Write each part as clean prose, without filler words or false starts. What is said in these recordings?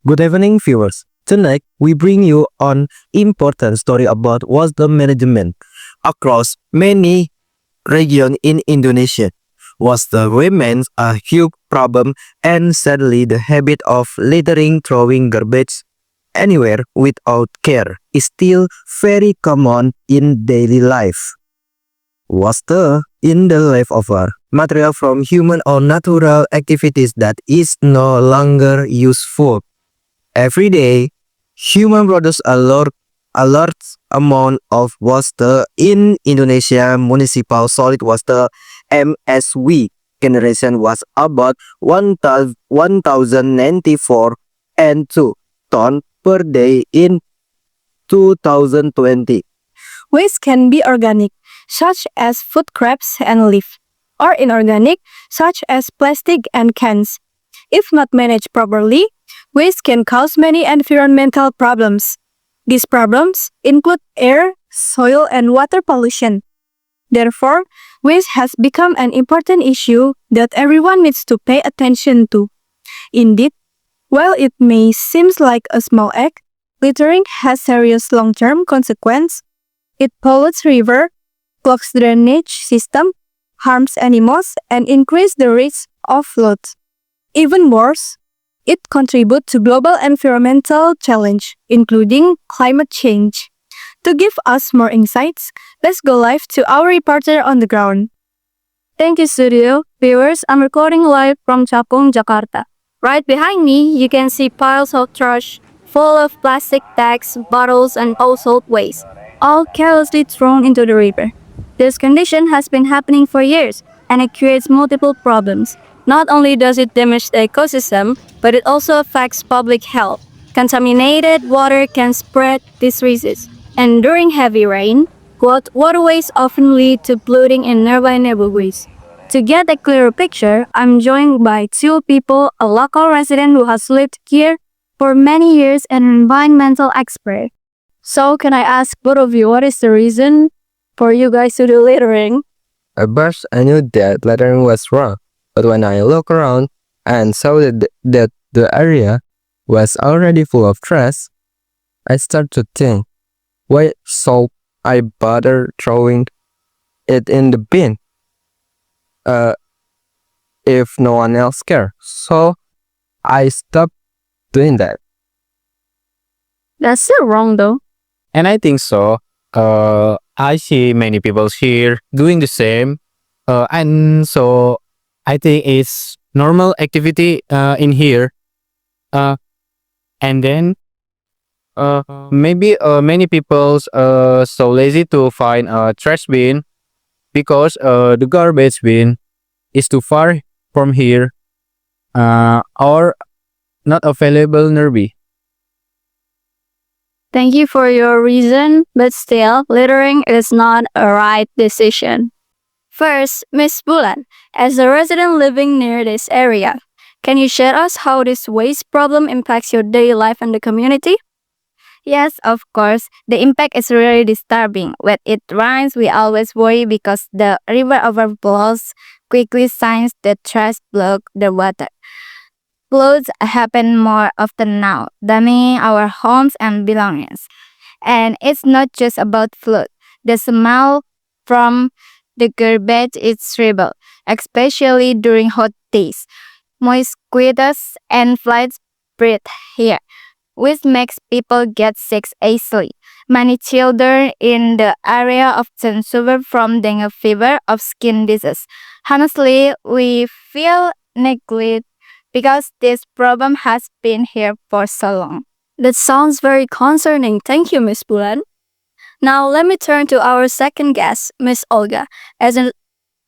Good evening, viewers. Tonight, we bring you an important story about water management across many regions in Indonesia. Water remains a huge problem, and sadly, the habit of littering, throwing garbage anywhere without care is still very common in daily life. Water in the leftover material from human or natural activities that is no longer useful. Every day, human produce a large amount of water in Indonesia. Municipal solid water (MSW) generation was about 1,094 and 2 ton per day in 2020. Waste can be organic, such as food scraps and leaf, or inorganic, such as plastic and cans. If not managed properly, waste can cause many environmental problems. These problems include air, soil, and water pollution. Therefore, waste has become an important issue that everyone needs to pay attention to. Indeed, while it may seem like a small act, littering has serious long-term consequences. It pollutes river, clogs drainage system, harms animals, and increases the risk of floods. Even worse, it contributes to global environmental challenge, including climate change. To give us more insights, let's go live to our reporter on the ground. Thank you, studio. Viewers, I'm recording live from Cakung, Jakarta. Right behind me, you can see piles of trash full of plastic bags, bottles, and household waste, all carelessly thrown into the river. This condition has been happening for years, and it creates multiple problems. Not only does it damage the ecosystem, but it also affects public health. Contaminated water can spread diseases, and during heavy rain, waterways often lead to polluting in nearby neighborhoods. To get a clearer picture, I'm joined by two people, a local resident who has lived here for many years and an environmental expert. So can I ask both of you, what is the reason for you guys to do littering? At first, I knew that lettering was wrong, but when I looked around and saw that the area was already full of trash, I started to think, why should I bother throwing it in the bin? If no one else cares. So I stopped doing that. That's still wrong though. And I think so. I see many people here doing the same. And so I think it's normal activity in here. And then maybe many people so lazy to find a trash bin because the garbage bin is too far from here or not available nearby. Thank you for your reason, but still, littering is not a right decision. First, Miss Bulan, as a resident living near this area, can you share us how this waste problem impacts your daily life and the community? Yes, of course. The impact is really disturbing. When it rains, we always worry because the river overflows quickly since the trash block the water. Floods happen more often now, damaging our homes and belongings. And it's not just about flood. The smell from the garbage is terrible, especially during hot days. Mosquitoes and flies breed here, which makes people get sick easily. Many children in the area often suffer from dengue fever or skin disease. Honestly, we feel neglected because this problem has been here for so long. That sounds very concerning. Thank you, Miss Bulan. Now let me turn to our second guest, Miss Olga. As an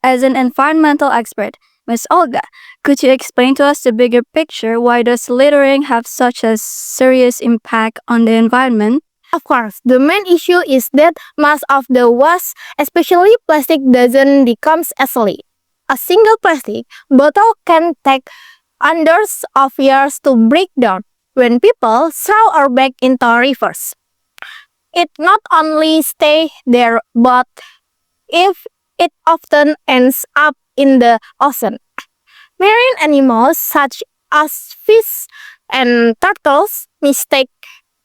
environmental expert, Miss Olga, could you explain to us the bigger picture? Why does littering have such a serious impact on the environment? Of course, the main issue is that most of the waste, especially plastic, doesn't decompose easily. A single plastic bottle can take hundreds of years to break down when people throw or back into rivers. It not only stays there, but if it often ends up in the ocean. Marine animals such as fish and turtles mistake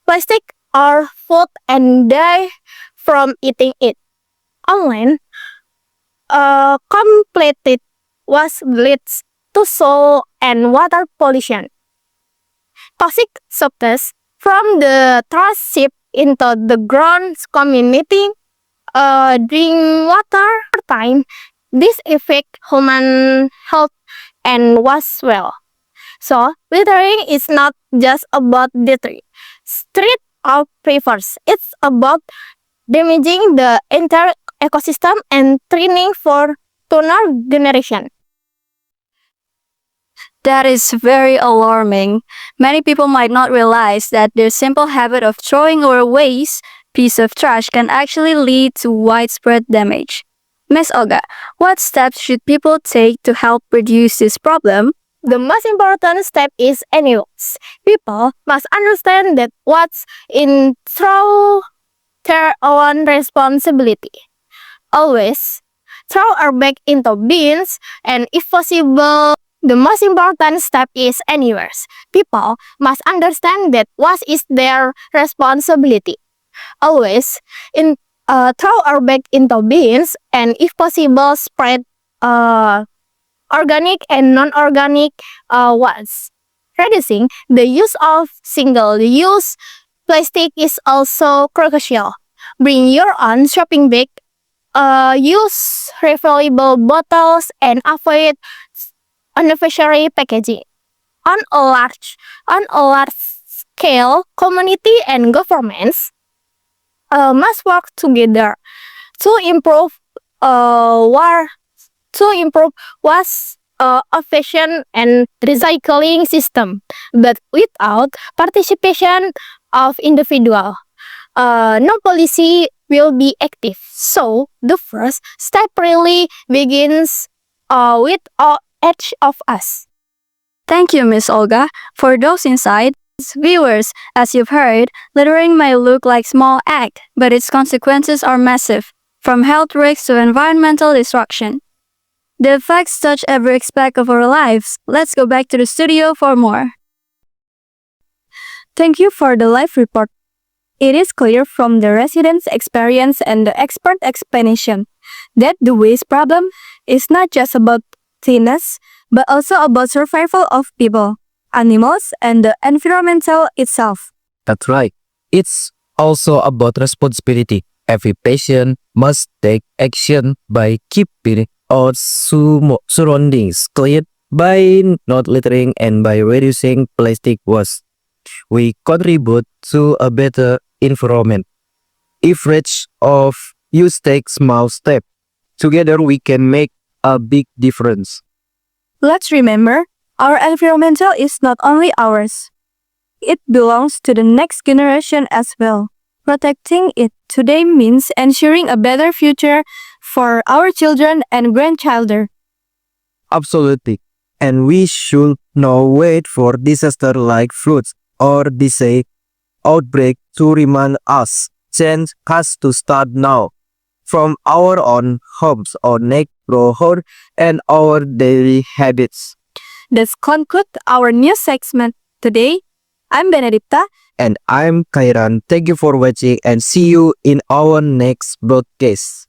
plastic or food and die from eating it. On land, completed waste leads to soil and water pollution. Toxic substances from the trash seep into the ground community drink water time. This affect human health and was well. So littering is not just about littering street or rivers. It's about damaging the entire ecosystem and training for tuner generation. That is very alarming. Many people might not realize that their simple habit of throwing away piece of trash can actually lead to widespread damage. Ms. Olga, what steps should people take to help reduce this problem? The most important step is annuals. People must understand that what's in through their own responsibility. Always throw our bag into bins, and if possible, the most important step is anywheres. People must understand that what is their responsibility. Always throw our bag into bins, and if possible, spread organic and non-organic ones. Reducing the use of single-use plastic is also crucial. Bring your own shopping bag. Use refillable bottles and avoid unnecessary packaging. On a large scale, community and governments must work together to improve waste efficient and recycling system, but without participation of individual, no policy will be active. So the first step really begins with each of us. Thank you, Ms. Olga, for those insights. Viewers, as you've heard, littering may look like small act, but its consequences are massive, from health risks to environmental destruction. The effects touch every aspect of our lives. Let's go back to the studio for more. Thank you for the live report. It is clear from the residents' experience and the expert explanation that the waste problem is not just about cleanliness, but also about survival of people, animals, and the environmental itself. That's right. It's also about responsibility. Every patient must take action by keeping our surroundings clean, by not littering, and by reducing plastic waste. We contribute to a better environment. If each of you take small steps, together we can make a big difference. Let's remember, our environmental is not only ours. It belongs to the next generation as well. Protecting it today means ensuring a better future for our children and grandchildren. Absolutely. And we should not wait for disaster like floods or disease outbreak to remind us. Change has to start now, from our own homes, our neighborhood, and our daily habits. This concludes our news segment today. I'm Benedicta. And I'm Kairan. Thank you for watching and see you in our next broadcast.